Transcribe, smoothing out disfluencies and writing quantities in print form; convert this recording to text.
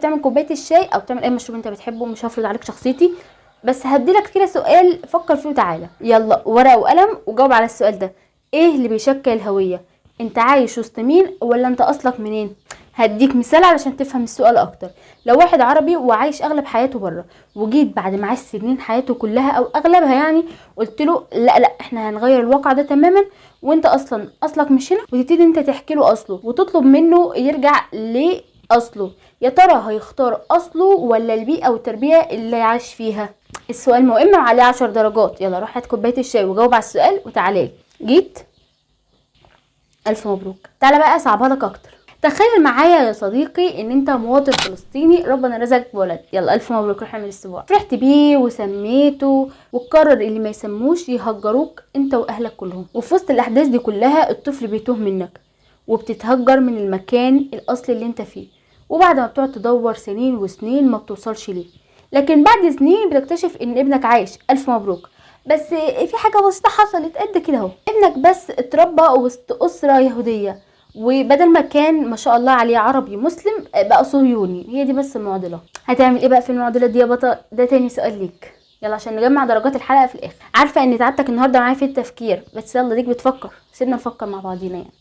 تعمل كوبايه الشاي او تعمل اي مشروب انت بتحبه، مش هفرض عليك شخصيتي، بس هديلك كده سؤال فكر فيه وتعالى. يلا ورقه وقلم وجاوب على السؤال ده. ايه اللي بيشكل الهويه؟ انت عايش وسط مين ولا انت اصلك منين؟ هديك مثال علشان تفهم السؤال اكتر. لو واحد عربي وعايش اغلب حياته بره، وجيت بعد ما عاش سنين حياته كلها او اغلبها يعني، قلت له لا لا احنا هنغير الواقع ده تماما وانت اصلا اصلك مش هنا، وتبتدي انت تحكي له اصله وتطلب منه يرجع لاصله، يا ترى هيختار اصله ولا البيئه والتربيه اللي عاش فيها؟ السؤال مهم وعليه 10 درجات. يلا روح هات كوبايه الشاي وجاوب على السؤال وتعالى. جيت؟ الف مبروك. تعالى بقى اصعبها لك اكتر. تخيل معايا يا صديقي ان انت مواطن فلسطيني ربنا رزقك بولد، يلا الف مبروك، روح اعمل السبوع، فرحت بيه وسميته، وقرر اللي ما يسموش يهجروك انت واهلك كلهم، وفي وسط الاحداث دي كلها الطفل بيتوه منك وبتتهجر من المكان الاصلي اللي انت فيه، وبعد ما بتقعد تدور سنين وسنين ما بتوصلش ليه، لكن بعد سنين بتكتشف ان ابنك عايش. الف مبروك. بس في حاجه بسيطه حصلت قد كده اهو، ابنك بس اتربى وسط اسره يهوديه، وبدل ما كان ما شاء الله عليه عربي مسلم بقى صهيوني. هي دي بس المعضله. هتعمل ايه بقى في المعضله دي يا بطل؟ ده تاني سؤال ليك، يلا عشان نجمع درجات الحلقه في الاخر. عارفه ان تعبتك النهارده معايا في التفكير، بس يلا ديك بتفكر، سيبنا نفكر مع بعضينا يعني.